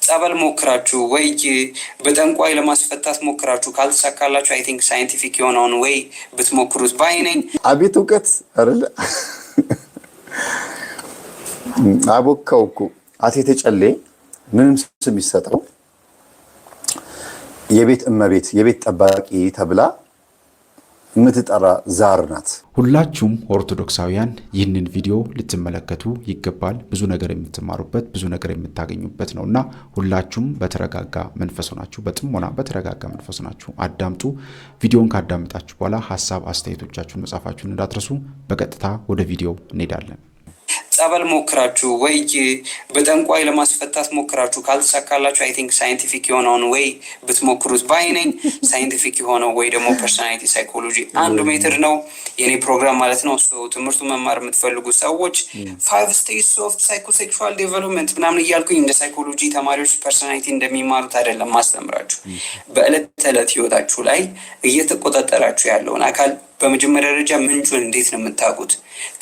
ጸበል ሞክራችሁ ወይ በጠንቋይ ለማስፈታት ሞክራችሁ ካልተሳካላችሁ አይ ቲንክ ሳይንቲፊክ የሆነውን ወይ ብትሞክሩት ባይ ነኝ። አቤት እውቀት አይደለ? አቦካው እኮ አቴቴ ጨሌ ምንም ስም ይሰጠው የቤት እመቤት የቤት ጠባቂ ተብላ የምትጠራ ዛር ናት። ሁላችሁም ኦርቶዶክሳውያን ይህንን ቪዲዮ ልትመለከቱ ይገባል። ብዙ ነገር የምትማሩበት ብዙ ነገር የምታገኙበት ነውና ሁላችሁም በተረጋጋ መንፈስ ሆናችሁ በጥሞና በተረጋጋ መንፈስ ሆናችሁ አዳምጡ። ቪዲዮን ካዳመጣችሁ በኋላ ሐሳብ አስተያየቶቻችሁን መጻፋችሁን እንዳትረሱ። በቀጥታ ወደ ቪዲዮ እንሄዳለን። ጸበል ሞክራችሁ ወይ በጠንቋይ ለማስፈታት ሞክራችሁ ካልተሳካላችሁ አይ ቲንክ ሳይንቲፊክ የሆነውን ወይ ብትሞክሩት ባይ ነኝ። ሳይንቲፊክ የሆነው ወይ ደግሞ ፐርሶናሊቲ ሳይኮሎጂ አንዱ ሜትር ነው የኔ ፕሮግራም ማለት ነው። ትምህርቱ መማር የምትፈልጉ ሰዎች 5 ስቴጅስ ኦፍ ሳይኮሴክሹዋል ዴቨሎፕመንት ምናምን እያልኩኝ እንደ ሳይኮሎጂ ተማሪዎች ፐርሶናሊቲ እንደሚማሩት አይደለም ማስተምራችሁ። በዕለት ተዕለት ህይወታችሁ ላይ እየተቆጣጠራችሁ ያለውን አካል በመጀመሪያ ደረጃ ምንጩን እንዴት ነው የምታውቁት?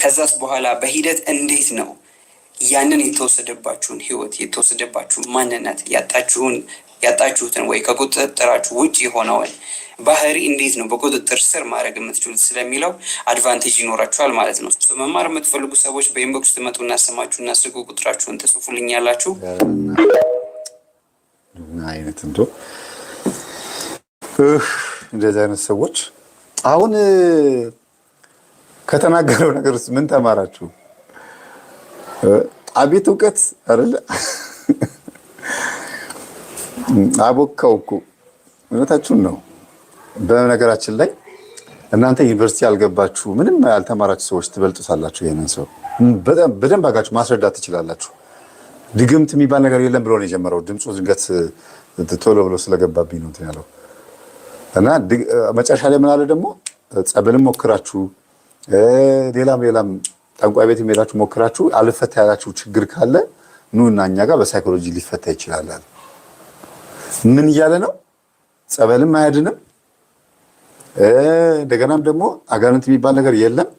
ከዛስ በኋላ በሂደት እንዴት ነው ያንን የተወሰደባችሁን ህይወት የተወሰደባችሁን ማንነት ያጣችሁትን ወይ ከቁጥጥራችሁ ውጭ የሆነውን ባህሪ እንዴት ነው በቁጥጥር ስር ማድረግ የምትችሉት ስለሚለው አድቫንቴጅ ይኖራችኋል ማለት ነው። መማር የምትፈልጉ ሰዎች በኢንቦክስ ትመጡና ስማችሁና ስልክ ቁጥራችሁን ትጽፉልኛላችሁ። አይነት እንደዚህ አይነት ሰዎች አሁን ከተናገረው ነገር ውስጥ ምን ተማራችሁ? አቤት እውቀት አይደለ? አቦካው እኮ እውነታችሁን ነው። በነገራችን ላይ እናንተ ዩኒቨርሲቲ ያልገባችሁ ምንም ያልተማራችሁ ሰዎች ትበልጡታላችሁ። ይሄንን ሰው በደንብ አጋችሁ ማስረዳት ትችላላችሁ። ድግምት የሚባል ነገር የለም ብሎ ነው የጀመረው። ድምፁ ድንገት ቶሎ ብሎ ስለገባብኝ ነው እንትን ያለው እና መጨረሻ ላይ ምን አለ ደግሞ ጸበልም ሞክራችሁ ሌላም ጠንቋይ ቤት ሄዳችሁ ሞክራችሁ አልፈታ ያላችሁ ችግር ካለ ኑና እኛ ጋር በሳይኮሎጂ ሊፈታ ይችላል። ምን እያለ ነው? ጸበልም አያድንም። እንደገናም ደግሞ አጋንንት የሚባል ነገር የለም።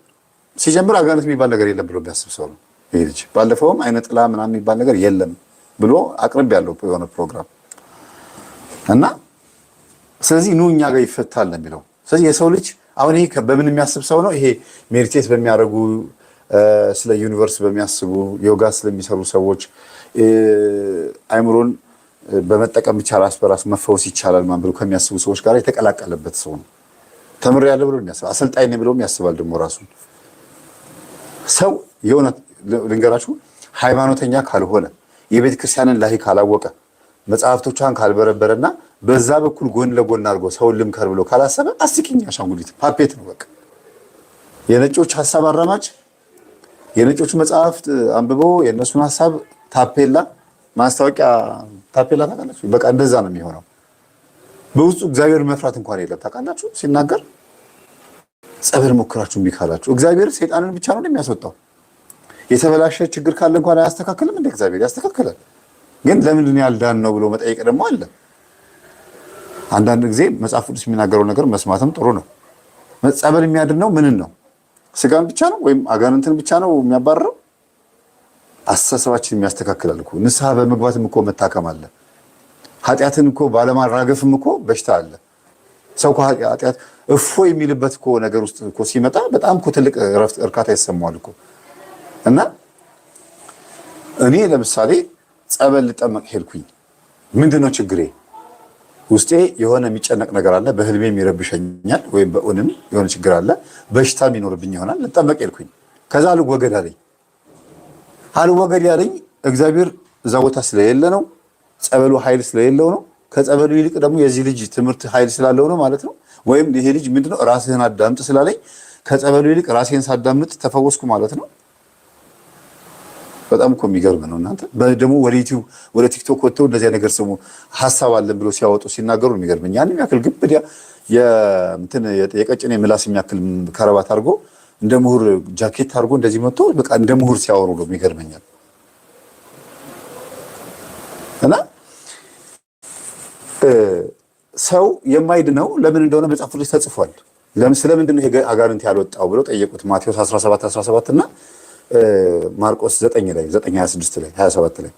ሲጀምር አጋንንት የሚባል ነገር የለም ብሎ የሚያስብ ሰው ነው ይሄ ልጅ። ባለፈውም አይነ ጥላ ምናምን የሚባል ነገር የለም ብሎ አቅርብ ያለው የሆነ ፕሮግራም እና ስለዚህ ኑ እኛ ጋር ይፈታል ነው የሚለው። ስለዚህ የሰው ልጅ አሁን ይሄ በምን የሚያስብ ሰው ነው? ይሄ ሜዲቴት በሚያደርጉ ስለ ዩኒቨርስ በሚያስቡ ዮጋ ስለሚሰሩ ሰዎች አይምሮን በመጠቀም ብቻ ራስ በራስ መፈወስ ይቻላል ማን ብሎ ከሚያስቡ ሰዎች ጋር የተቀላቀለበት ሰው ነው። ተምሬያለሁ ብሎ የሚያስብ አሰልጣኝ ነኝ ብሎም ያስባል። ደግሞ ራሱን ሰው የሆነ ልንገራችሁ ሃይማኖተኛ ካልሆነ የቤተ ክርስቲያንን ላይ ካላወቀ መጽሐፍቶቿን ካልበረበረና በዛ በኩል ጎን ለጎን አድርጎ ሰውን ልምከር ብሎ ካላሰበ አስቂኝ አሻንጉሊት ፓፔት ነው በቃ። የነጮች ሐሳብ አራማጅ የነጮች መጽሐፍት አንብቦ የነሱን ሐሳብ ታፔላ ማስታወቂያ ታፔላ ታውቃላችሁ። በቃ እንደዛ ነው የሚሆነው። በውስጡ እግዚአብሔር መፍራት እንኳን የለም ታውቃላችሁ። ሲናገር ጸበል ሞክራችሁ ቢካላችሁ እግዚአብሔር ሰይጣንን ብቻ ነው የሚያስወጣው። የተበላሸ ችግር ካለ እንኳን አያስተካክልም እንደ እግዚአብሔር ያስተካክላል። ግን ለምንድን ያልዳን ነው ብሎ መጠየቅ ደግሞ አለ። አንዳንድ ጊዜ መጽሐፍ ቅዱስ የሚናገረው ነገር መስማትም ጥሩ ነው። ጸበል የሚያድነው ምንን ነው? ስጋን ብቻ ነው ወይም አጋንንትን ብቻ ነው የሚያባርረው? አስተሳሰባችን የሚያስተካክላል እኮ። ንስሐ በመግባትም እኮ መታከም አለ። ኃጢአትን እኮ ባለማራገፍም እኮ በሽታ አለ። ሰው እኮ ኃጢአት እፎ የሚልበት እኮ ነገር ውስጥ እኮ ሲመጣ በጣም እኮ ትልቅ እርካታ ይሰማዋል እኮ። እና እኔ ለምሳሌ ጸበል ልጠመቅ ሄድኩኝ። ምንድነው ችግሬ? ውስጤ የሆነ የሚጨነቅ ነገር አለ። በህልሜም ይረብሸኛል ወይም በእውንም የሆነ ችግር አለ። በሽታም ይኖርብኝ ይሆናል። ልጠመቅ ሄድኩኝ። ከዛ አልወገድ አለኝ። አልወገድ ያለኝ እግዚአብሔር እዛ ቦታ ስለሌለ ነው። ጸበሉ ኃይል ስለሌለው ነው። ከጸበሉ ይልቅ ደግሞ የዚህ ልጅ ትምህርት ኃይል ስላለው ነው ማለት ነው። ወይም ይሄ ልጅ ምንድነው ራስህን አዳምጥ ስላለኝ ከጸበሉ ይልቅ ራሴን ሳዳምጥ ተፈወስኩ ማለት ነው። በጣም እኮ የሚገርም ነው። እናንተ ደግሞ ወደ ዩቲዩብ ወደ ቲክቶክ ወጥተው እንደዚህ ነገር ስሙ ሐሳብ አለን ብሎ ሲያወጡ ሲናገሩ የሚገርመኝ ያንን ያክል ግብዲያ የቀጭኔ ምላስ የሚያክል ከረባት አድርጎ እንደ ምሁር ጃኬት አድርጎ እንደዚህ መጥቶ በቃ እንደ ምሁር ሲያወሩ ነው የሚገርመኛል። እና ሰው የማይድነው ለምን እንደሆነ መጽሐፍ ቅዱስ ተጽፏል። ስለምንድን ነው ይሄ አጋንንት ያልወጣው ብለው ጠየቁት። ማቴዎስ 17 እና ማርቆስ 9 ላይ 9:26 ላይ 27 ላይ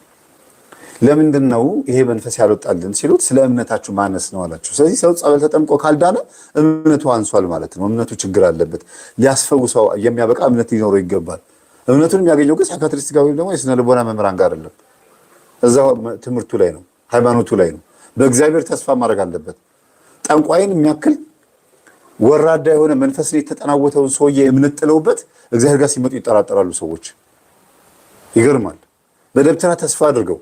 ለምንድን ነው ይሄ መንፈስ ያልወጣልን ሲሉት ስለ እምነታችሁ ማነስ ነው አላቸው። ስለዚህ ሰው ጸበል ተጠምቆ ካልዳነ እምነቱ አንሷል ማለት ነው። እምነቱ ችግር አለበት። ሊያስፈውሰው የሚያበቃ እምነት ሊኖረው ይገባል። እምነቱን የሚያገኘው ግን ሳይካትሪስት ጋር ወይም ደግሞ የስነ ልቦና መምህራን ጋር አይደለም። እዛው ትምህርቱ ላይ ነው፣ ሃይማኖቱ ላይ ነው። በእግዚአብሔር ተስፋ ማድረግ አለበት። ጠንቋይን የሚያክል ወራዳ የሆነ መንፈስ ላይ የተጠናወተውን ሰውዬ እምነት ጥለውበት እግዚአብሔር ጋር ሲመጡ ይጠራጠራሉ ሰዎች። ይገርማል። በደብተራ ተስፋ አድርገው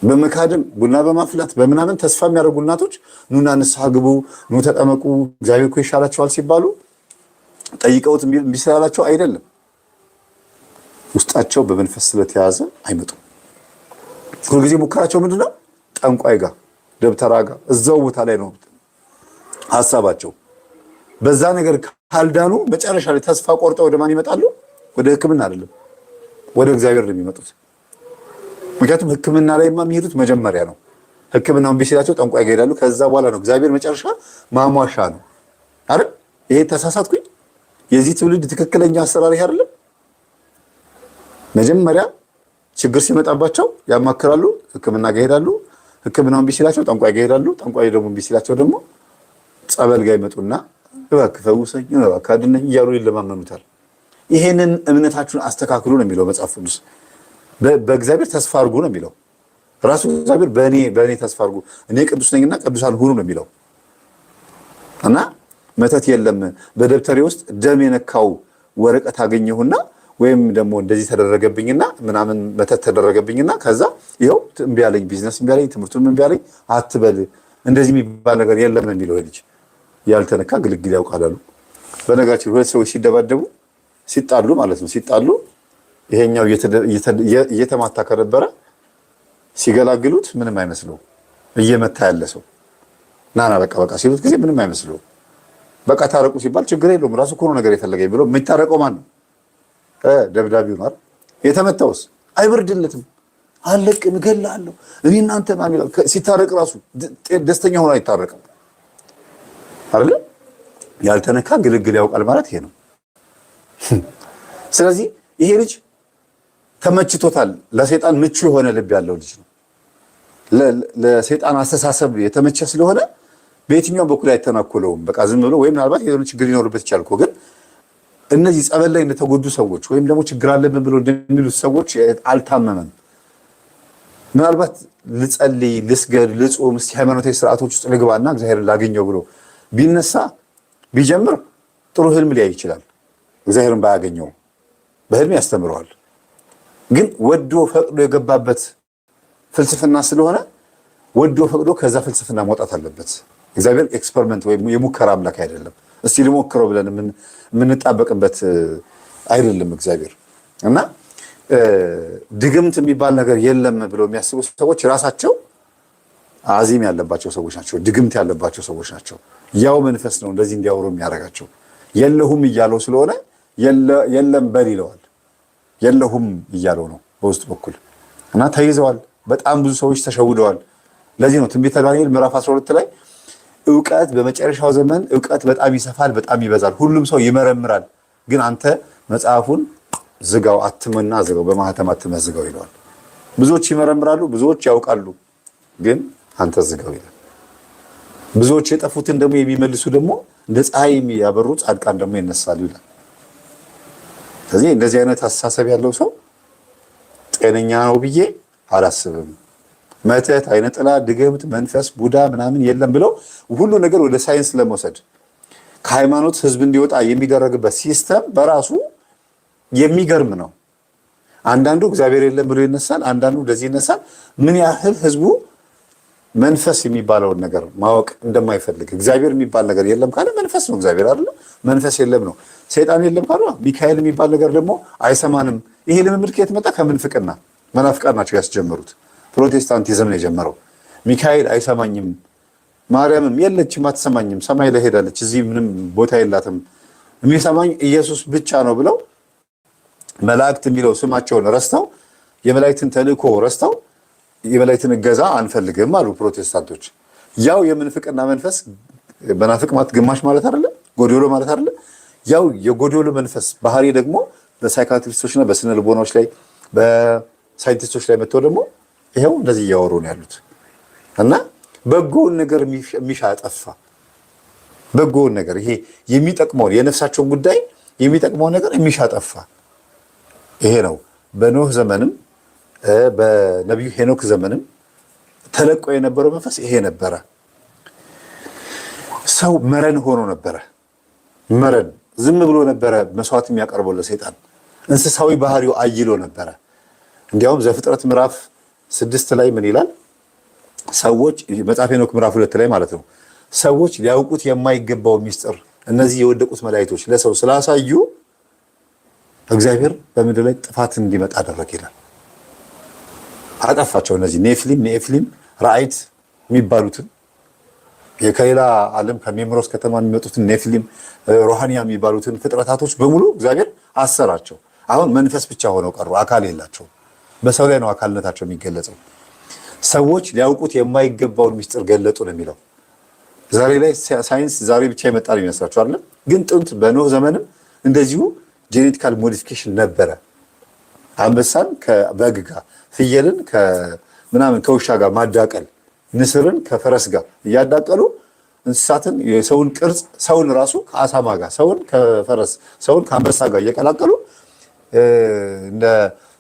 በመካደም ቡና በማፍላት በምናምን ተስፋ የሚያደርጉ እናቶች ኑና ንስሐ ግቡ፣ ኑ ተጠመቁ፣ እግዚአብሔር እኮ ይሻላቸዋል ሲባሉ ጠይቀውት እምቢ ስላላቸው አይደለም። ውስጣቸው በመንፈስ ስለተያዘ አይመጡም። ሁልጊዜ ሙከራቸው ምንድነው? ጠንቋይ ጋር፣ ደብተራ ጋር፣ እዛው ቦታ ላይ ነው ሀሳባቸው። በዛ ነገር ካልዳኑ መጨረሻ ላይ ተስፋ ቆርጠው ወደ ማን ይመጣሉ? ወደ ሕክምና አይደለም፣ ወደ እግዚአብሔር ነው የሚመጡት። ምክንያቱም ሕክምና ላይ የሚሄዱት መጀመሪያ ነው። ሕክምናውን ቢሲላቸው ጠንቋይ ጋር ይሄዳሉ። ከዛ በኋላ ነው እግዚአብሔር መጨረሻ ማሟሻ ነው አይደል? ይሄ ተሳሳትኩኝ? የዚህ ትውልድ ትክክለኛ አሰራር ይሄ አይደለም? መጀመሪያ ችግር ሲመጣባቸው ያማክራሉ፣ ሕክምና ጋር ይሄዳሉ። ሕክምናውን ቢሲላቸው ጠንቋይ ጋር ይሄዳሉ። ጠንቋይ ደግሞ ቢሲላቸው ደግሞ ጸበል ጋር ይመጡና እባክህ ፈውሰኝ፣ እባክህ አድነኝ እያሉ ይለማመኑታል። ይሄንን እምነታችሁን አስተካክሉ ነው የሚለው መጽሐፍ ቅዱስ። በእግዚአብሔር ተስፋ አድርጉ ነው የሚለው ራሱ እግዚአብሔር። በእኔ ተስፋ አድርጉ እኔ ቅዱስ ነኝና ቅዱሳን ሁኑ ነው የሚለው። እና መተት የለም። በደብተሬ ውስጥ ደም የነካው ወረቀት አገኘሁና ወይም ደግሞ እንደዚህ ተደረገብኝና ምናምን መተት ተደረገብኝና ከዛ ይኸው እምቢ አለኝ፣ ቢዝነስ እምቢ አለኝ፣ ትምህርቱን እምቢ አለኝ አትበል። እንደዚህ የሚባል ነገር የለም ነው የሚለው ልጅ። ያልተነካ ግልግል ያውቃላሉ። በነገራችን ሁለት ሰዎች ሲደባደቡ ሲጣሉ ማለት ነው ሲጣሉ ይሄኛው እየተማታ ከነበረ ሲገላግሉት ምንም አይመስለው። እየመታ ያለ ሰው ናና በቃ ሲሉት ጊዜ ምንም አይመስለው። በቃ ታረቁ ሲባል ችግር የለውም ራሱ እኮ ነው ነገር የፈለገኝ ብሎ የሚታረቀው ማን ነው? ደብዳቤው ነው። የተመታውስ አይበርድለትም። አለቅም እገላለሁ እኔ እናንተ ማን ይላል? ሲታረቅ ራሱ ደስተኛ ሆኖ አይታረቅም አይደል? ያልተነካ ግልግል ያውቃል ማለት ይሄ ነው። ስለዚህ ይሄ ልጅ ተመችቶታል። ለሰይጣን ምቹ የሆነ ልብ ያለው ልጅ ነው። ለሰይጣን አስተሳሰብ የተመቸ ስለሆነ በየትኛውም በኩል አይተናኮለውም። በቃ ዝም ብሎ ወይም ምናልባት የሆነ ችግር ሊኖርበት ይችላል እኮ ግን እነዚህ ጸበል ላይ እንደተጎዱ ሰዎች ወይም ደግሞ ችግር አለብን ብሎ እንደሚሉት ሰዎች አልታመመም። ምናልባት ልጸልይ፣ ልስገድ፣ ልጾም፣ እስቲ ሃይማኖታዊ ስርዓቶች ውስጥ ልግባና እግዚአብሔርን ላገኘው ብሎ ቢነሳ ቢጀምር ጥሩ ህልም ሊያይ ይችላል። እግዚአብሔርን ባያገኘው በህልም ያስተምረዋል። ግን ወዶ ፈቅዶ የገባበት ፍልስፍና ስለሆነ ወዶ ፈቅዶ ከዛ ፍልስፍና መውጣት አለበት። እግዚአብሔር ኤክስፐሪመንት ወይም የሙከራ አምላክ አይደለም። እስቲ ልሞክረው ብለን የምንጣበቅበት አይደለም እግዚአብሔር። እና ድግምት የሚባል ነገር የለም ብለው የሚያስቡ ሰዎች ራሳቸው አዚም ያለባቸው ሰዎች ናቸው። ድግምት ያለባቸው ሰዎች ናቸው። ያው መንፈስ ነው እንደዚህ እንዲያወሩ የሚያደርጋቸው። የለሁም እያለው ስለሆነ የለም በል ይለዋል። የለሁም እያለው ነው በውስጥ በኩል እና ተይዘዋል። በጣም ብዙ ሰዎች ተሸውደዋል። ለዚህ ነው ትንቢተ ዳንኤል ምዕራፍ 12 ላይ እውቀት በመጨረሻው ዘመን እውቀት በጣም ይሰፋል፣ በጣም ይበዛል፣ ሁሉም ሰው ይመረምራል፣ ግን አንተ መጽሐፉን ዝጋው፣ አትመና ዝጋው፣ በማህተም አትመህ ዝጋው ይለዋል። ብዙዎች ይመረምራሉ፣ ብዙዎች ያውቃሉ፣ ግን አንተ ዝጋው ይላል። ብዙዎች የጠፉትን ደግሞ የሚመልሱ ደግሞ እንደ ፀሐይ የሚያበሩ ጻድቃን ደግሞ ይነሳሉ ይላል። ስለዚህ እንደዚህ አይነት አስተሳሰብ ያለው ሰው ጤነኛ ነው ብዬ አላስብም። መተት፣ አይነ ጥላ፣ ድግምት፣ መንፈስ፣ ቡዳ ምናምን የለም ብለው ሁሉ ነገር ወደ ሳይንስ ለመውሰድ ከሃይማኖት ህዝብ እንዲወጣ የሚደረግበት ሲስተም በራሱ የሚገርም ነው። አንዳንዱ እግዚአብሔር የለም ብሎ ይነሳል፣ አንዳንዱ እንደዚህ ይነሳል። ምን ያህል ህዝቡ መንፈስ የሚባለውን ነገር ማወቅ እንደማይፈልግ። እግዚአብሔር የሚባል ነገር የለም ካለ መንፈስ ነው እግዚአብሔር አይደለ? መንፈስ የለም ነው። ሰይጣን የለም ካለ ሚካኤል የሚባል ነገር ደግሞ አይሰማንም። ይሄ ልምምድ ከየት መጣ? ከምንፍቅና። መናፍቃን ናቸው ያስጀመሩት። ፕሮቴስታንቲዝም ነው የጀመረው። ሚካኤል አይሰማኝም፣ ማርያምም የለችም አትሰማኝም፣ ሰማይ ላይ ሄዳለች፣ እዚህ ምንም ቦታ የላትም፣ የሚሰማኝ ኢየሱስ ብቻ ነው ብለው መላእክት የሚለው ስማቸውን ረስተው የመላእክትን ተልእኮ ረስተው የመላእክትን እገዛ አንፈልግም አሉ ፕሮቴስታንቶች። ያው የምንፍቅና መንፈስ በናፍቅ ማለት ግማሽ ማለት አይደለ? ጎዶሎ ማለት አይደለ? ያው የጎዶሎ መንፈስ ባህሪ ደግሞ በሳይካትሪስቶችና በስነ ልቦናዎች ላይ ሳይንቲስቶች ላይ መጥተው ደግሞ ይኸው እንደዚህ እያወሩ ነው ያሉት። እና በጎውን ነገር የሚሻ ጠፋ። በጎውን ነገር ይሄ የሚጠቅመውን የነፍሳቸውን ጉዳይ የሚጠቅመውን ነገር የሚሻ ጠፋ። ይሄ ነው በኖህ ዘመንም በነቢዩ ሄኖክ ዘመንም ተለቆ የነበረው መንፈስ ይሄ ነበረ። ሰው መረን ሆኖ ነበረ። መረን ዝም ብሎ ነበረ መስዋዕት የሚያቀርበው ለሰይጣን። እንስሳዊ ባህሪው አይሎ ነበረ። እንዲያውም ዘፍጥረት ምዕራፍ 6 ላይ ምን ይላል? ሰዎች መጽሐፈ ሄኖክ ምዕራፍ 2 ላይ ማለት ነው። ሰዎች ሊያውቁት የማይገባው ሚስጥር እነዚህ የወደቁት መላእክቶች ለሰው ስላሳዩ እግዚአብሔር በምድር ላይ ጥፋት እንዲመጣ አደረገ ይላል። አጠፋቸው። እነዚህ ኔፍሊም ራአይት የሚባሉትን ከሌላ ዓለም ከሜምሮስ ከተማ የሚመጡትን ኔፍሊም ሮሃኒያ የሚባሉትን ፍጥረታቶች በሙሉ እግዚአብሔር አሰራቸው። አሁን መንፈስ ብቻ ሆነው ቀሩ። አካል የላቸውም። በሰው ላይ ነው አካልነታቸው የሚገለጸው። ሰዎች ሊያውቁት የማይገባውን ሚስጥር ገለጡ ነው የሚለው። ዛሬ ላይ ሳይንስ ዛሬ ብቻ ይመጣል ይመስላችሁ አይደል? ግን ጥንት በኖህ ዘመንም እንደዚሁ ጄኔቲካል ሞዲፊኬሽን ነበረ። አንበሳን ከበግ ጋር፣ ፍየልን ከምናምን ከውሻ ጋር ማዳቀል፣ ንስርን ከፈረስ ጋር እያዳቀሉ እንስሳትን የሰውን ቅርጽ ሰውን ራሱ ከአሳማ ጋር፣ ሰውን ከፈረስ፣ ሰውን ከአንበሳ ጋር እየቀላቀሉ እንደ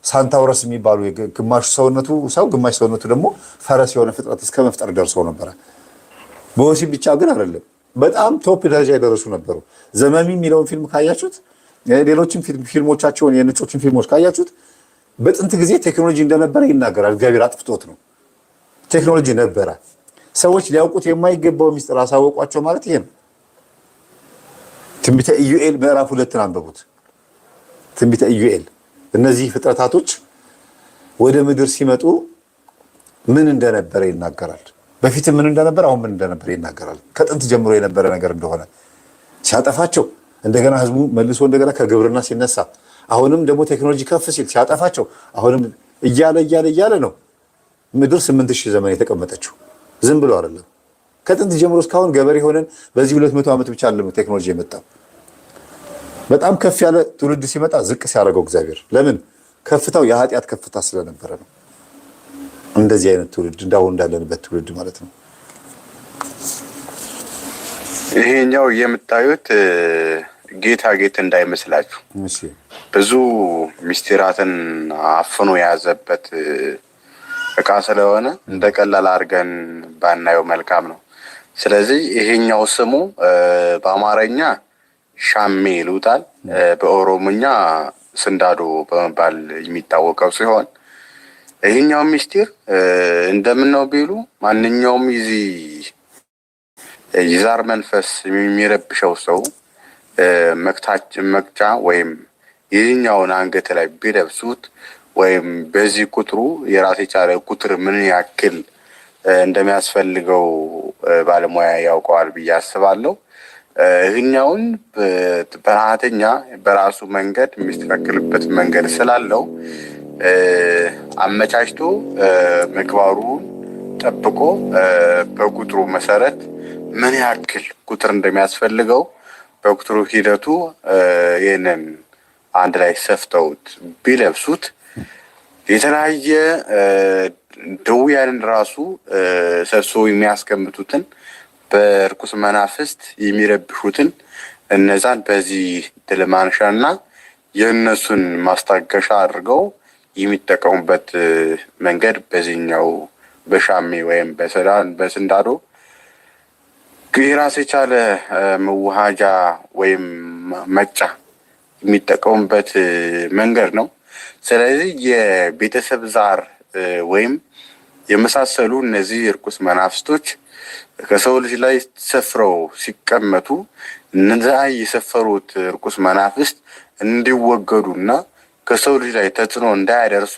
ሳንታውረስ የሚባሉ ግማሽ ሰውነቱ ሰው ግማሽ ሰውነቱ ደግሞ ፈረስ የሆነ ፍጥረት እስከ መፍጠር ደርሰው ነበረ። በወሲብ ብቻ ግን አይደለም፣ በጣም ቶፕ ደረጃ የደረሱ ነበሩ። ዘመሚ የሚለውን ፊልም ካያችሁት፣ ሌሎችም ፊልሞቻቸውን የነጮችን ፊልሞች ካያችሁት በጥንት ጊዜ ቴክኖሎጂ እንደነበረ ይናገራል። እግዚአብሔር አጥፍቶት ነው። ቴክኖሎጂ ነበረ። ሰዎች ሊያውቁት የማይገባው ሚስጥር አሳወቋቸው ማለት ይሄ ነው። ትንቢተ ኢዩኤል ምዕራፍ 2 አንብቡት። ትንቢተ ኢዩኤል እነዚህ ፍጥረታቶች ወደ ምድር ሲመጡ ምን እንደነበረ ይናገራል። በፊትም ምን እንደነበረ አሁን ምን እንደነበረ ይናገራል። ከጥንት ጀምሮ የነበረ ነገር እንደሆነ ሲያጠፋቸው እንደገና ህዝቡ መልሶ እንደገና ከግብርና ሲነሳ አሁንም ደግሞ ቴክኖሎጂ ከፍ ሲል ሲያጠፋቸው አሁንም እያለ ነው ምድር 8000 ዘመን የተቀመጠችው። ዝም ብሎ አይደለም። ከጥንት ጀምሮ እስካሁን ገበሬ ሆነን በዚህ 200 ዓመት ብቻ አይደለም ቴክኖሎጂ የመጣው። በጣም ከፍ ያለ ትውልድ ሲመጣ ዝቅ ሲያደርገው እግዚአብሔር ለምን? ከፍታው የኃጢአት ከፍታ ስለነበረ ነው። እንደዚህ አይነት ትውልድ እንዳሁን እንዳለንበት ትውልድ ማለት ነው። ይሄኛው የምታዩት ጌታ እንዳይመስላችሁ ብዙ ሚስጢራትን አፍኖ የያዘበት እቃ ስለሆነ እንደ ቀላል አድርገን ባናየው መልካም ነው። ስለዚህ ይሄኛው ስሙ በአማርኛ ሻሜ ይሉታል፣ በኦሮሞኛ ስንዳዶ በመባል የሚታወቀው ሲሆን ይሄኛው ሚስጢር እንደምነው ቢሉ ማንኛውም የዛር መንፈስ የሚረብሸው ሰው መቅጫ ወይም ይህኛውን አንገት ላይ ቢለብሱት ወይም በዚህ ቁጥሩ የራስ የቻለ ቁጥር ምን ያክል እንደሚያስፈልገው ባለሙያ ያውቀዋል ብዬ አስባለሁ። ይህኛውን በራተኛ በራሱ መንገድ የሚስተካከልበት መንገድ ስላለው አመቻችቶ ምግባሩን ጠብቆ በቁጥሩ መሰረት ምን ያክል ቁጥር እንደሚያስፈልገው በቁጥሩ ሂደቱ ይህንን አንድ ላይ ሰፍተውት ቢለብሱት የተለያየ ደውያንን ራሱ ሰብስበው የሚያስቀምጡትን በርኩስ መናፍስት የሚረብሹትን እነዛን በዚህ ድል ማንሻና የእነሱን ማስታገሻ አድርገው የሚጠቀሙበት መንገድ በዚህኛው በሻሜ ወይም በስንዳዶ የራስ የቻለ መዋሃጃ ወይም መቅጫ የሚጠቀሙበት መንገድ ነው። ስለዚህ የቤተሰብ ዛር ወይም የመሳሰሉ እነዚህ እርኩስ መናፍስቶች ከሰው ልጅ ላይ ሰፍረው ሲቀመጡ እነዛ የሰፈሩት እርኩስ መናፍስት እንዲወገዱና ከሰው ልጅ ላይ ተጽዕኖ እንዳያደርሱ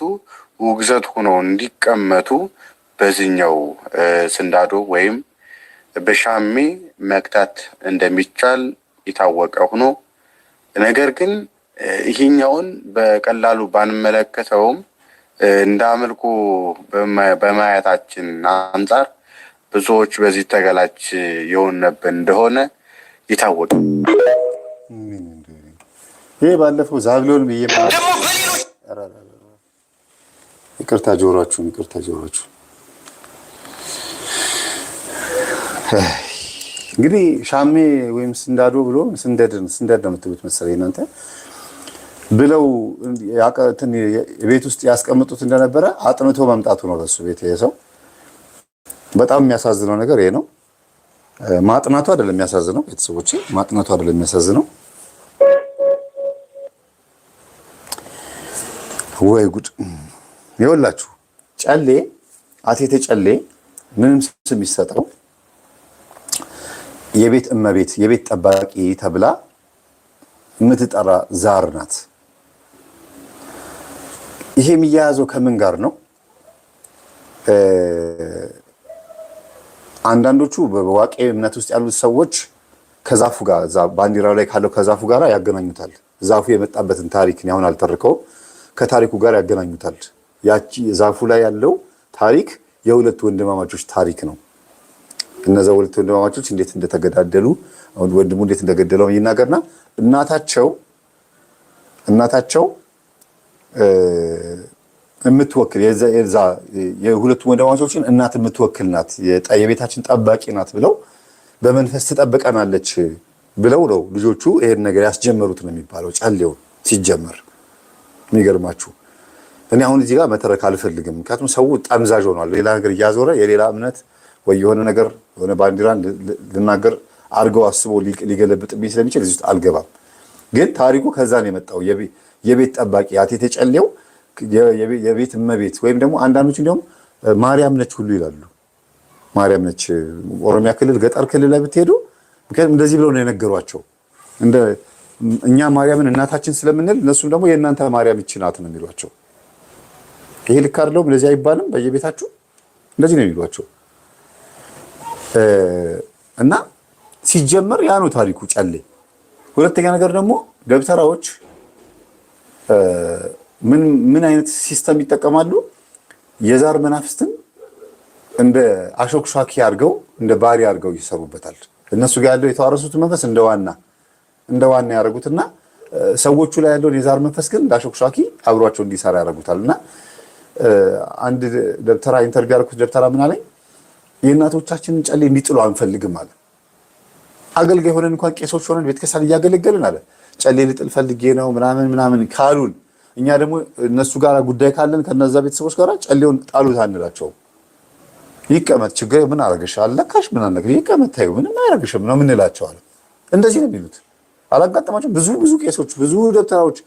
ውግዘት ሆነው እንዲቀመጡ በዚህኛው ስንዳዶ ወይም በሻሜ መቅጣት እንደሚቻል የታወቀ ሆኖ ነገር ግን ይህኛውን በቀላሉ ባንመለከተውም እንደ አምልኮ በማየታችን አንጻር ብዙዎች በዚህ ተገላጭ የሆነብን እንደሆነ የታወቀ። ይህ ባለፈው ዛብሎን ይቅርታ ጆሮአችሁን እንግዲህ ሻሜ ወይም ስንዳዶ ብሎ ስንደድ ነው የምትሉት መሰለኝ እናንተ ብለው ቤት ውስጥ ያስቀምጡት እንደነበረ አጥንቶ መምጣቱ ነው ለሱ ቤት የሰው በጣም የሚያሳዝነው ነገር ይሄ ነው። ማጥናቱ አይደለም የሚያሳዝነው ቤተሰቦቼ፣ ማጥናቱ አይደለም የሚያሳዝነው። ወይ ጉድ! ይኸውላችሁ ጨሌ አቴቴ ጨሌ ምንም ስም ይሰጠው የቤት እመቤት የቤት ጠባቂ ተብላ የምትጠራ ዛር ናት። ይሄ የሚያያዘው ከምን ጋር ነው? አንዳንዶቹ በዋቄ እምነት ውስጥ ያሉት ሰዎች ከዛፉ ጋር ባንዲራው ላይ ካለው ከዛፉ ጋር ያገናኙታል። ዛፉ የመጣበትን ታሪክ ነው አሁን አልተርከውም። ከታሪኩ ጋር ያገናኙታል። ያቺ ዛፉ ላይ ያለው ታሪክ የሁለት ወንድማማቾች ታሪክ ነው። እነዛ ሁለት ወንድማማቾች እንዴት እንደተገዳደሉ ወንድሙ እንዴት እንደገደለው ይናገርና እናታቸው የምትወክል የሁለቱ ወንድማማቾችን እናት የምትወክል ናት፣ የቤታችን ጠባቂ ናት ብለው በመንፈስ ትጠብቀናለች ብለው ነው ልጆቹ ይሄን ነገር ያስጀመሩት ነው የሚባለው። ጨሌው ሲጀመር የሚገርማችሁ እኔ አሁን እዚህ ጋር መተረክ አልፈልግም፣ ምክንያቱም ሰው ጠምዛዥ ሆኗል። ሌላ ነገር እያዞረ የሌላ እምነት ወይ የሆነ ነገር የሆነ ባንዲራን ልናገር አድርገው አስቦ ሊገለብጥብኝ ስለሚችል እዚህ ውስጥ አልገባም። ግን ታሪኩ ከዛ ነው የመጣው። የቤት ጠባቂ አቴቴ ጨሌው የቤት እመቤት ወይም ደግሞ አንዳንዶች እንዲያውም ማርያም ነች ሁሉ ይላሉ። ማርያም ነች ኦሮሚያ ክልል ገጠር ክልል ላይ ብትሄዱ ምክንያቱም እንደዚህ ብለው ነው የነገሯቸው። እኛ ማርያምን እናታችን ስለምንል እነሱም ደግሞ የእናንተ ማርያም ይህች ናት ነው የሚሏቸው። ይሄ ልክ አይደለም፣ እንደዚህ አይባልም። በየቤታችሁ እንደዚህ ነው የሚሏቸው። እና ሲጀመር ያ ነው ታሪኩ ጨሌ። ሁለተኛ ነገር ደግሞ ደብተራዎች ምን አይነት ሲስተም ይጠቀማሉ? የዛር መናፍስትን እንደ አሾክሻኪ አድርገው እንደ ባሪ አድርገው ይሰሩበታል። እነሱ ጋር ያለው የተዋረሱት መንፈስ እንደ ዋና ያደርጉትና ሰዎቹ ላይ ያለውን የዛር መንፈስ ግን እንደ አሾክሻኪ አብሯቸው እንዲሰራ ያደርጉታልና አንድ ደብተራ ኢንተርቪው ያደረኩት ደብተራ ምን አለኝ? የእናቶቻችንን ጨሌ እንዲጥሉ አንፈልግም አለ። አገልጋይ ሆነን እንኳን ቄሶች ሆነን ቤተክርስቲያን እያገለገልን አለ ጨሌ ልጥል ፈልጌ ነው ምናምን ካሉን እኛ ደግሞ እነሱ ጋር ጉዳይ ካለን ከነዛ ቤተሰቦች ጋር ጨሌውን ጣሉት አንላቸው። ይቀመጥ ችግር ምን አረጋሽ አለካሽ ምን አነግሪ ይቀመጥ ታዩ ምንም አያረጋሽም ነው ምንላቸው አለ። እንደዚህ ነው የሚሉት። አላጋጠማቸው ብዙ ቄሶች ብዙ ደብተራዎች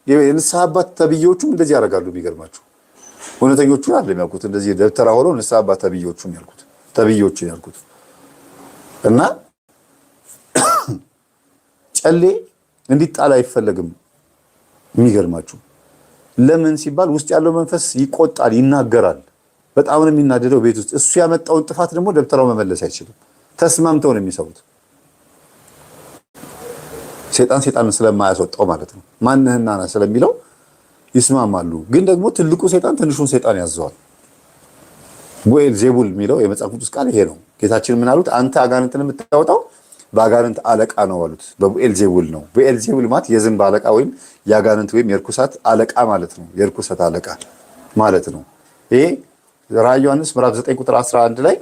የንስሐ አባት ተብዬዎቹም እንደዚህ ያደርጋሉ። የሚገርማችሁ እውነተኞቹ አይደለም ያልኩት፣ እንደዚህ ደብተራ ሆነው ንስሐ አባት ተብዬዎቹን ያልኩት እና ጨሌ እንዲጣል አይፈለግም። የሚገርማችሁ ለምን ሲባል ውስጥ ያለው መንፈስ ይቆጣል፣ ይናገራል። በጣም ነው የሚናደደው ቤት ውስጥ። እሱ ያመጣውን ጥፋት ደግሞ ደብተራው መመለስ አይችልም። ተስማምተው ነው የሚሰሩት። ሰይጣንን ስለማያስወጣው ማለት ነው። ማንህና ነህ ስለሚለው ይስማማሉ። ግን ደግሞ ትልቁ ሰይጣን ትንሹን ሰይጣን ያዘዋል። ቦኤል ዜቡል የሚለው የመጽሐፍ ቅዱስ ቃል ይሄ ነው። ጌታችን ምን አሉት? አንተ አጋንንትን የምታወጣው በአጋንንት አለቃ ነው አሉት። በቦኤል ዜቡል ነው። ቦኤል ዜቡል ማለት የዝንብ አለቃ ወይም የአጋንንት ወይም የርኩሳት አለቃ ማለት ነው። የርኩሳት አለቃ ማለት ነው። ይሄ ራዕየ ዮሐንስ ምዕራፍ 9 ቁጥር 11 ላይ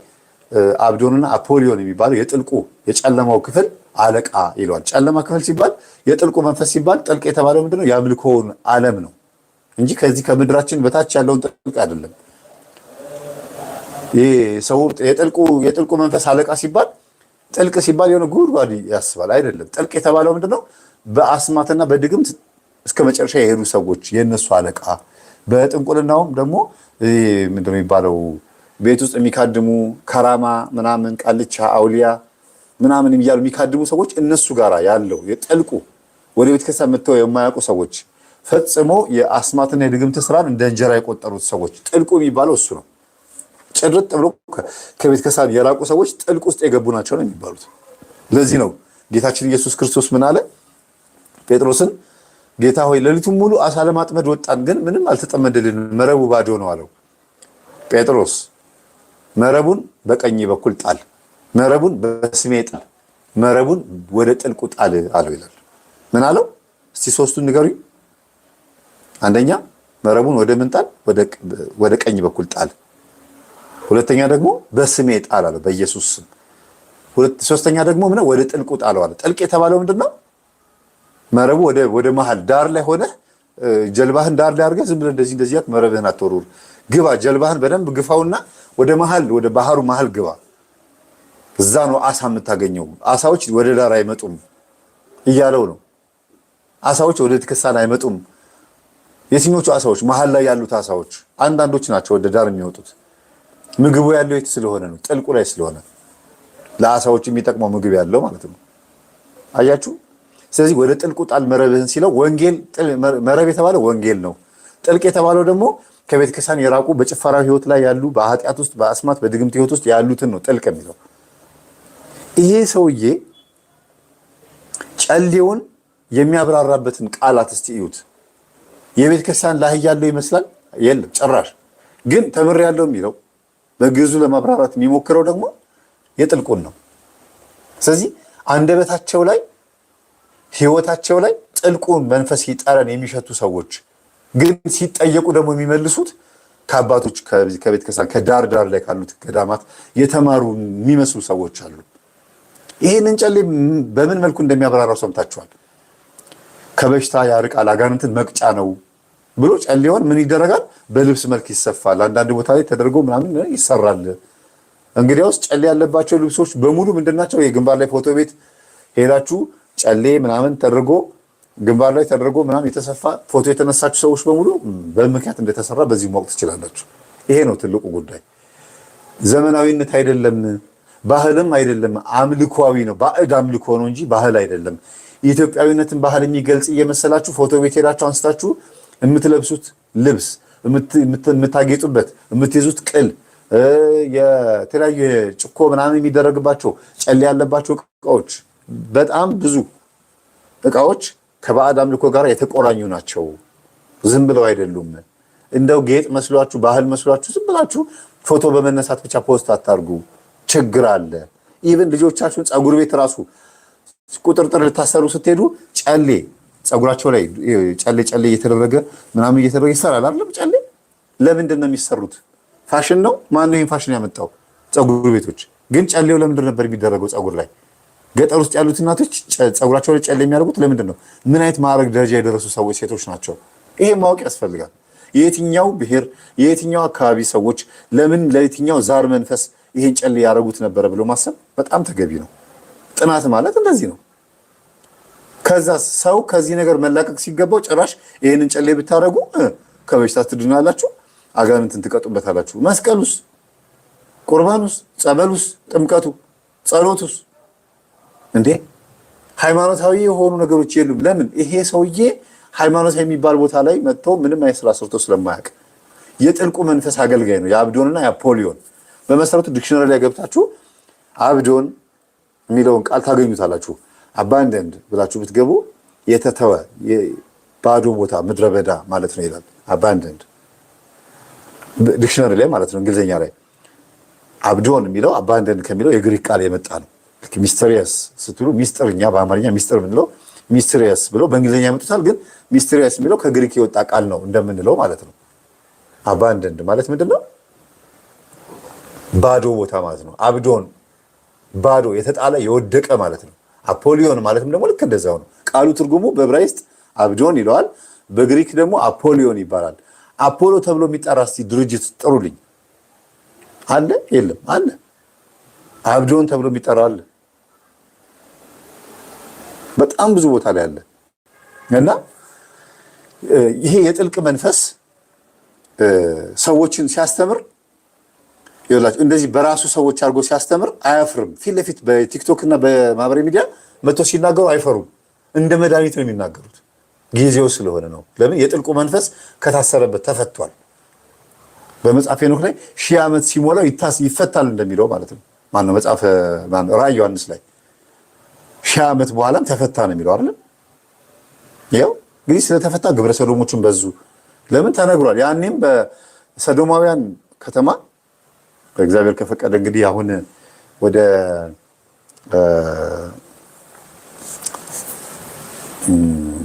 አብዶንና አፖሊዮን የሚባለው የጥልቁ የጨለማው ክፍል አለቃ ይለዋል። ጨለማ ክፍል ሲባል የጥልቁ መንፈስ ሲባል ጥልቅ የተባለው ምንድነው? የአምልኮውን ዓለም ነው እንጂ ከዚህ ከምድራችን በታች ያለውን ጥልቅ አይደለም። ይሄ ሰው የጥልቁ መንፈስ አለቃ ሲባል ጥልቅ ሲባል የሆነ ጉድጓድ ያስባል አይደለም። ጥልቅ የተባለው ምንድነው? በአስማትና በድግምት እስከ መጨረሻ የሄዱ ሰዎች የነሱ አለቃ። በጥንቁልናውም ደግሞ ምንድነው የሚባለው? ቤት ውስጥ የሚካድሙ ከራማ ምናምን ቃልቻ አውሊያ ምናምን እያሉ የሚካድሙ ሰዎች እነሱ ጋር ያለው የጥልቁ ወደ ቤተክርስቲያን መጥተው የማያውቁ ሰዎች ፈጽሞ የአስማትና የድግምት ስራን እንደ እንጀራ የቆጠሩት ሰዎች ጥልቁ የሚባለው እሱ ነው። ጭርጥ ብሎ ከቤተክርስቲያን የራቁ ሰዎች ጥልቅ ውስጥ የገቡ ናቸው ነው የሚባሉት። ለዚህ ነው ጌታችን ኢየሱስ ክርስቶስ ምን አለ? ጴጥሮስን ጌታ ሆይ ሌሊቱን ሙሉ አሳ ለማጥመድ ወጣን፣ ግን ምንም አልተጠመደልንም፣ መረቡ ባዶ ነው አለው። ጴጥሮስ መረቡን በቀኝ በኩል ጣል፣ መረቡን በስሜ ጣል፣ መረቡን ወደ ጥልቁ ጣል አለው ይላል። ምን አለው? እስቲ ሶስቱን ንገሩኝ። አንደኛ መረቡን ወደ ምን ጣል? ወደ ቀኝ በኩል ጣል። ሁለተኛ ደግሞ በስሜ ጣል አለ፣ በኢየሱስ ስም። ሶስተኛ ደግሞ ምን ወደ ጥልቁ ጣለው አለ። ጥልቅ የተባለው ምንድነው? መረቡ ወደ መሃል ዳር ላይ ሆነ ጀልባህን ዳር ላይ አድርገህ ዝም ብለህ እንደዚህ መረብህን አትወርውር። ግባ፣ ጀልባህን በደንብ ግፋውና ወደ መሃል ወደ ባህሩ መሃል ግባ። እዛ ነው አሳ የምታገኘው። አሳዎች ወደ ዳር አይመጡም እያለው ነው። አሳዎች ወደ ትከሳን አይመጡም። የትኞቹ አሳዎች? መሃል ላይ ያሉት አሳዎች አንዳንዶች ናቸው ወደ ዳር የሚወጡት። ምግቡ ያለው የት ስለሆነ ነው? ጥልቁ ላይ ስለሆነ ለአሳዎች የሚጠቅመው ምግብ ያለው ማለት ነው። አያችሁ? ስለዚህ ወደ ጥልቁ ጣል መረብህን ሲለው ወንጌል መረብ የተባለው ወንጌል ነው። ጥልቅ የተባለው ደግሞ ከቤተ ክርስቲያን የራቁ በጭፈራ ህይወት ላይ ያሉ በኃጢአት ውስጥ በአስማት በድግምት ህይወት ውስጥ ያሉትን ነው ጥልቅ የሚለው። ይሄ ሰውዬ ጨሌውን የሚያብራራበትን ቃላት እስቲ እዩት። የቤተ ክርስቲያን ላይ ያለው ይመስላል? የለም ጭራሽ። ግን ተምር ያለው የሚለው በግዕዙ ለማብራራት የሚሞክረው ደግሞ የጥልቁን ነው። ስለዚህ አንደበታቸው ላይ ህይወታቸው ላይ ጥልቁን መንፈስ ጠረን የሚሸቱ ሰዎች ግን ሲጠየቁ ደግሞ የሚመልሱት ከአባቶች ከቤተ ክርስቲያን ከዳር ዳር ላይ ካሉት ገዳማት የተማሩ የሚመስሉ ሰዎች አሉ። ይህንን ጨሌ በምን መልኩ እንደሚያብራራው ሰምታችኋል። ከበሽታ ያርቃል፣ አጋንንትን መቅጫ ነው ብሎ ጨሌውን ምን ይደረጋል? በልብስ መልክ ይሰፋል። አንዳንድ ቦታ ላይ ተደርጎ ምናምን ይሰራል። እንግዲያውስ ጨሌ ያለባቸው ልብሶች በሙሉ ምንድናቸው? የግንባር ላይ ፎቶ ቤት ሄዳችሁ ጨሌ ምናምን ተደርጎ ግንባር ላይ ተደርጎ ምናምን የተሰፋ ፎቶ የተነሳችሁ ሰዎች በሙሉ በምክንያት እንደተሰራ በዚህ ማወቅ ትችላላችሁ። ይሄ ነው ትልቁ ጉዳይ። ዘመናዊነት አይደለም፣ ባህልም አይደለም፣ አምልኮዊ ነው። ባዕድ አምልኮ ነው እንጂ ባህል አይደለም። የኢትዮጵያዊነትን ባህል የሚገልጽ እየመሰላችሁ ፎቶ ቤት ሄዳችሁ አንስታችሁ የምትለብሱት ልብስ፣ የምታጌጡበት፣ የምትይዙት ቅል፣ የተለያዩ ጭኮ ምናምን የሚደረግባቸው ጨሌ ያለባቸው እቃዎች፣ በጣም ብዙ እቃዎች ከባዕድ አምልኮ ጋር የተቆራኙ ናቸው። ዝም ብለው አይደሉም። እንደው ጌጥ መስሏችሁ ባህል መስሏችሁ ዝም ብላችሁ ፎቶ በመነሳት ብቻ ፖስት አታርጉ። ችግር አለ። ኢቭን ልጆቻችሁን ፀጉር ቤት ራሱ ቁጥርጥር ልታሰሩ ስትሄዱ ጨሌ ፀጉራቸው ላይ ጨሌ እየተደረገ ምናምን እየተደረገ ይሰራል አይደል? ጨሌ ለምንድን ነው የሚሰሩት? ፋሽን ነው። ማን ነው ይሄን ፋሽን ያመጣው? ፀጉር ቤቶች። ግን ጨሌው ለምንድን ነበር የሚደረገው ፀጉር ላይ? ገጠር ውስጥ ያሉት እናቶች ፀጉራቸው ላይ ጨሌ የሚያደርጉት ለምንድን ነው? ምን አይነት ማዕረግ ደረጃ የደረሱ ሰዎች ሴቶች ናቸው? ይሄ ማወቅ ያስፈልጋል። የየትኛው ብሔር የየትኛው አካባቢ ሰዎች ለምን ለየትኛው ዛር መንፈስ ይሄን ጨሌ ያደረጉት ነበረ ብሎ ማሰብ በጣም ተገቢ ነው። ጥናት ማለት እንደዚህ ነው። ከዛ ሰው ከዚህ ነገር መላቀቅ ሲገባው ጭራሽ ይሄንን ጨሌ ብታደርጉ ከበሽታ ትድናላችሁ፣ አጋንንትን ትቀጡበታላችሁ። መስቀሉስ፣ ቁርባኑስ፣ ጸበሉስ፣ ጥምቀቱ፣ ጸሎቱስ እንዴ ሃይማኖታዊ የሆኑ ነገሮች የሉም። ለምን? ይሄ ሰውዬ ሃይማኖታዊ የሚባል ቦታ ላይ መጥቶ ምንም አይነት ስራ ሰርቶ ስለማያውቅ የጥልቁ መንፈስ አገልጋይ ነው። የአብዶንና የአፖሊዮን በመሰረቱ ዲክሽነሪ ላይ ገብታችሁ አብዶን የሚለውን ቃል ታገኙታላችሁ። አባንደንድ ብላችሁ ብትገቡ የተተወ ባዶ ቦታ ምድረ በዳ ማለት ነው ይላል። አባንደንድ ዲክሽነሪ ላይ ማለት ነው። እንግሊዝኛ ላይ አብዶን የሚለው አባንደንድ ከሚለው የግሪክ ቃል የመጣ ነው። ሚስተሪየስ ስትሉ ሚስጥር፣ እኛ በአማርኛ ሚስጥር የምንለው ሚስተሪየስ ብሎ በእንግሊዝኛ ያመጡታል። ግን ሚስተሪየስ የሚለው ከግሪክ የወጣ ቃል ነው እንደምንለው ማለት ነው። አባንደንድ ማለት ምንድን ነው? ባዶ ቦታ ማለት ነው። አብዶን ባዶ፣ የተጣለ የወደቀ ማለት ነው። አፖሊዮን ማለትም ደግሞ ልክ እንደዛው ነው። ቃሉ ትርጉሙ በዕብራይስጥ አብዶን ይለዋል፣ በግሪክ ደግሞ አፖሊዮን ይባላል። አፖሎ ተብሎ የሚጠራ እስቲ ድርጅት ጥሩልኝ። አለ? የለም? አለ። አብዶን ተብሎ የሚጠራ አለ። በጣም ብዙ ቦታ ላይ አለ። እና ይሄ የጥልቅ መንፈስ ሰዎችን ሲያስተምር ይላችሁ እንደዚህ በራሱ ሰዎች አድርጎ ሲያስተምር አያፍርም። ፊት ለፊት በቲክቶክ እና በማህበራዊ ሚዲያ መጥቶ ሲናገሩ አይፈሩም። እንደ መድኃኒት ነው የሚናገሩት። ጊዜው ስለሆነ ነው። ለምን? የጥልቁ መንፈስ ከታሰረበት ተፈቷል። በመጽሐፈ ሄኖክ ላይ 1000 ዓመት ሲሞላው ይፈታል እንደሚለው ማለት ነው። ማነው መጽሐፈ ራዕየ ዮሐንስ ላይ 1000 ዓመት በኋላም ተፈታ ነው የሚለው አይደል? ያው እንግዲህ ስለተፈታ ግብረ ሰዶሞቹን በዙ። ለምን? ተነግሯል። ያኔም በሰዶማውያን ከተማ እግዚአብሔር ከፈቀደ እንግዲህ አሁን ወደ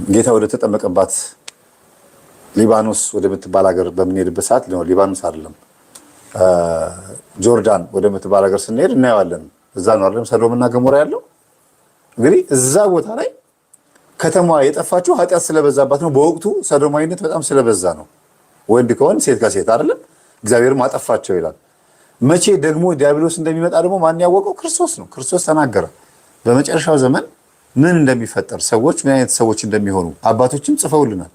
ጌታ ወደ ተጠመቀባት ሊባኖስ ወደምትባል ሀገር በምንሄድበት ሰዓት ነው ሊባኖስ አይደለም ጆርዳን ወደምትባል ሀገር ስንሄድ እናየዋለን። እዛ ነው አይደለም ሰዶምና ገሞራ ያለው። እንግዲህ እዛ ቦታ ላይ ከተማዋ የጠፋችው ኃጢአት ስለበዛባት ነው። በወቅቱ ሰዶማዊነት በጣም ስለበዛ ነው። ወንድ ከሆነ ሴት ከሴት አይደለም እግዚአብሔርም አጠፋቸው ይላል። መቼ ደግሞ ዲያብሎስ እንደሚመጣ ደግሞ ማን ያወቀው? ክርስቶስ ነው። ክርስቶስ ተናገረ። በመጨረሻው ዘመን ምን እንደሚፈጠር ሰዎች ምን አይነት ሰዎች እንደሚሆኑ አባቶችም ጽፈውልናል።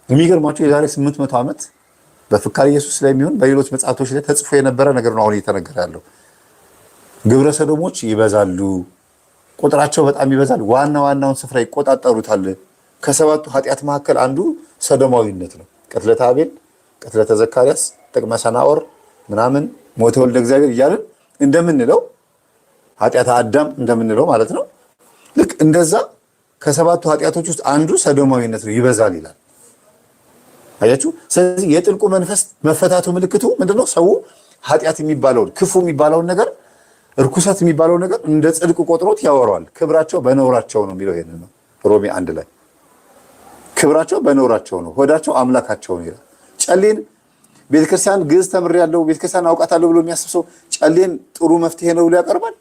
የሚገርማቸው የዛሬ 800 ዓመት በፍካሬ ኢየሱስ ላይ የሚሆን በሌሎች መጽሐፍቶች ላይ ተጽፎ የነበረ ነገር ነው አሁን እየተነገረ ያለው። ግብረ ሰዶሞች ይበዛሉ፣ ቁጥራቸው በጣም ይበዛል። ዋናውን ስፍራ ይቆጣጠሩታል። ከሰባቱ ኃጢአት መካከል አንዱ ሰዶማዊነት ነው። ቅትለተ አቤል፣ ቅትለተ ዘካርያስ፣ ጥቅመ ሰናኦር ምናምን ሞተ ወልደ እግዚአብሔር እያልን እንደምንለው ኃጢአተ አዳም እንደምንለው ማለት ነው። ልክ እንደዛ ከሰባቱ ኃጢአቶች ውስጥ አንዱ ሰዶማዊነት ነው፣ ይበዛል ይላል። አያችሁ። ስለዚህ የጥልቁ መንፈስ መፈታቱ ምልክቱ ምንድነው? ሰው ኃጢአት የሚባለውን ክፉ የሚባለውን ነገር እርኩሰት የሚባለውን ነገር እንደ ጽድቅ ቆጥሮት ያወራዋል። ክብራቸው በነውራቸው ነው የሚለው ይሄንን ነው ሮሜ 1 ላይ ክብራቸው በነውራቸው ነው፣ ሆዳቸው አምላካቸው ነው ይላል። ጨሌን ቤተክርስቲያን ግዕዝ ተምሬያለሁ ቤተክርስቲያን አውቃታለሁ ብሎ የሚያስብ ሰው ጨሌን ጥሩ መፍትሄ ነው ብሎ ያቀርባል።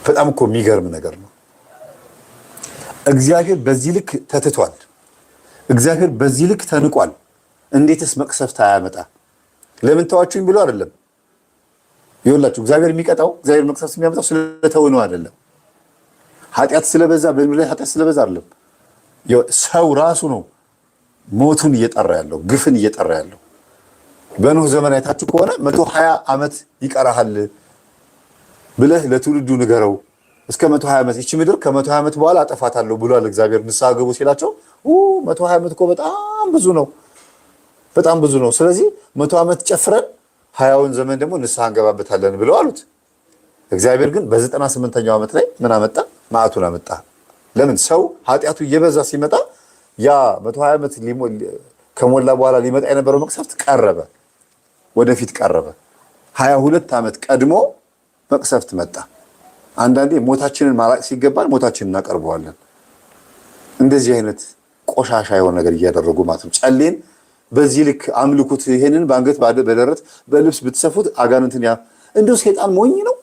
በጣም እኮ የሚገርም ነገር ነው። እግዚአብሔር በዚህ ልክ ተትቷል። እግዚአብሔር በዚህ ልክ ተንቋል። እንዴትስ መቅሰፍት አያመጣ? ለምን ተዋችሁኝ ብሎ አይደለም። ይኸውላችሁ እግዚአብሔር የሚቀጣው እግዚአብሔር መቅሰፍት የሚያመጣው ስለተው ነው አይደለም። ኃጢአት ስለበዛ በምድር ላይ ኃጢአት ስለበዛ አይደለም። ሰው ራሱ ነው ሞቱን እየጠራ ያለው፣ ግፍን እየጠራ ያለው። በኖህ ዘመን አይታችሁ ከሆነ 120 ዓመት ይቀራሃል ብለህ ለትውልዱ ንገረው። እስከ 120 ዓመት ይቺ ምድር ከ120 ዓመት በኋላ አጠፋታለሁ ብሏል እግዚአብሔር። ንስሐ ግቡ ሲላቸው 120 ዓመት እኮ በጣም ብዙ ነው፣ በጣም ብዙ ነው። ስለዚህ 100 ዓመት ጨፍረን 20ውን ዘመን ደግሞ ንስሐ እንገባበታለን ብለው አሉት። እግዚአብሔር ግን በ98ኛው ዓመት ላይ ምን አመጣ? መዓቱን አመጣ። ለምን? ሰው ኃጢአቱ እየበዛ ሲመጣ ያ 120 ዓመት ከሞላ በኋላ ሊመጣ የነበረው መቅሰፍት ቀረበ፣ ወደፊት ቀረበ። 22 ዓመት ቀድሞ መቅሰፍት መጣ። አንዳንዴ ሞታችንን ማራቅ ሲገባን ሞታችንን እናቀርበዋለን። እንደዚህ አይነት ቆሻሻ የሆነ ነገር እያደረጉ ማለት ነው። ጨሌን በዚህ ልክ አምልኩት። ይሄንን በአንገት በደረት በልብስ ብትሰፉት አጋንንትን እንደው ሰይጣን ሞኝ ነው።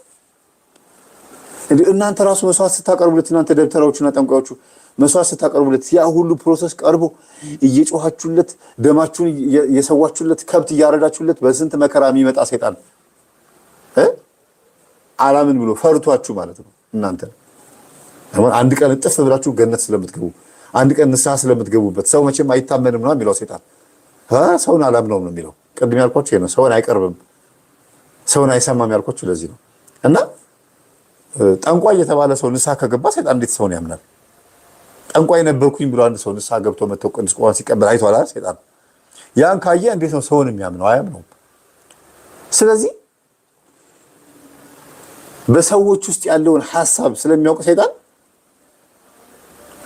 እናንተ ራሱ መስዋዕት ስታቀርቡለት እናንተ ደብተራዎቹና ጠንቋዮቹ መስዋዕት ስታቀርቡለት ያ ሁሉ ፕሮሰስ ቀርቦ እየጮሃችሁለት ደማችሁን የሰዋችሁለት ከብት እያረዳችሁለት በስንት መከራ የሚመጣ ሰይጣን አላምን ብሎ ፈርቷችሁ ማለት ነው። እናንተ አንድ ቀን እጥፍ ብላችሁ ገነት ስለምትገቡ አንድ ቀን ንስሐ ስለምትገቡበት ሰው መቼም አይታመንም ነው የሚለው ሰይጣን። ሰውን አላምነውም ነው የሚለው። ቅድም ያልኳችሁ ነው። ሰውን አይቀርብም፣ ሰውን አይሰማም ያልኳችሁ ለዚህ ነው። እና ጠንቋይ የተባለ ሰው ንስሐ ከገባ ሰይጣን እንዴት ሰውን ያምናል? ጠንቋይ ነበርኩኝ ብሎ አንድ ሰው ንስሐ ገብቶ መተው ቅዱስ ቁርባን ሲቀበል አይቷል ሰይጣን። ያን ካየ እንዴት ነው ሰውን የሚያምነው? አያምነውም። ስለዚህ በሰዎች ውስጥ ያለውን ሐሳብ ስለሚያውቅ ሰይጣን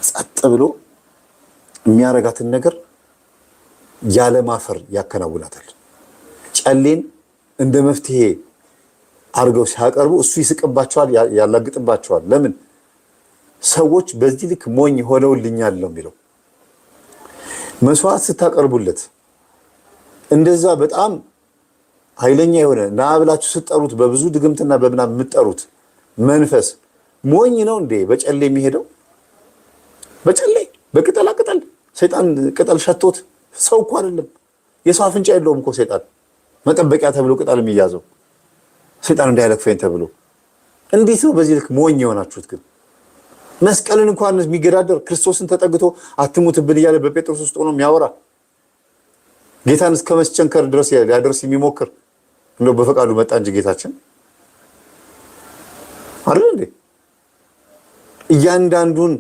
ጸጥ ብሎ የሚያረጋትን ነገር ያለማፈር ያከናውናታል። ጨሌን እንደ መፍትሄ አድርገው ሲያቀርቡ እሱ ይስቅባቸዋል፣ ያላግጥባቸዋል። ለምን? ሰዎች በዚህ ልክ ሞኝ ሆነውልኛል ነው የሚለው። መስዋዕት ስታቀርቡለት እንደዛ በጣም ኃይለኛ የሆነ ና ብላችሁ ስትጠሩት በብዙ ድግምትና በምናምን የምትጠሩት መንፈስ ሞኝ ነው እንዴ? በጨሌ የሚሄደው በጨሌ በቅጠላ ቅጠል ሰይጣን ቅጠል ሸቶት ሰው እኮ አይደለም። የሰው አፍንጫ የለውም እኮ ሰይጣን። መጠበቂያ ተብሎ ቅጠል የሚያዘው ሰይጣን እንዳይለክፈኝ ተብሎ። እንዴት ነው በዚህ ልክ ሞኝ የሆናችሁት? ግን መስቀልን እንኳን የሚገዳደር ክርስቶስን ተጠግቶ አትሙትብን እያለ በጴጥሮስ ውስጥ ሆኖ የሚያወራ ጌታን እስከ መስቸንከር ድረስ ሊያደርስ የሚሞክር እንደው በፈቃዱ መጣ እንጂ ጌታችን አይደል እንዴ? እያንዳንዱን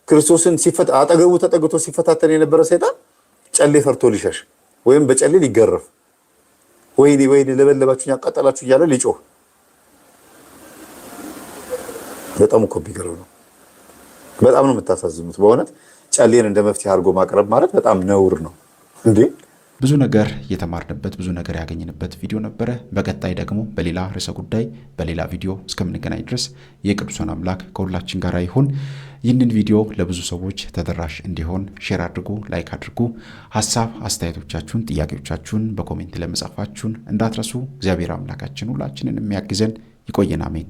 ክርስቶስን አጠገቡ ተጠግቶ ሲፈታተን የነበረ ሰይጣን ጨሌ ፈርቶ ሊሸሽ ወይም በጨሌ ሊገረፍ ወይኔ ለበለባችሁኝ ያቃጠላችሁ እያለ ሊጮህ። በጣም እኮ ቢገርም ነው። በጣም ነው የምታሳዝኑት በእውነት። ጨሌን እንደ መፍትሄ አድርጎ ማቅረብ ማለት በጣም ነውር ነው እንዴ! ብዙ ነገር የተማርንበት ብዙ ነገር ያገኘንበት ቪዲዮ ነበረ። በቀጣይ ደግሞ በሌላ ርዕሰ ጉዳይ በሌላ ቪዲዮ እስከምንገናኝ ድረስ የቅዱሳን አምላክ ከሁላችን ጋር ይሁን። ይህንን ቪዲዮ ለብዙ ሰዎች ተደራሽ እንዲሆን ሼር አድርጉ፣ ላይክ አድርጉ። ሀሳብ አስተያየቶቻችሁን፣ ጥያቄዎቻችሁን በኮሜንት ለመጻፋችሁን እንዳትረሱ። እግዚአብሔር አምላካችን ሁላችንን የሚያግዘን ይቆየን። አሜን።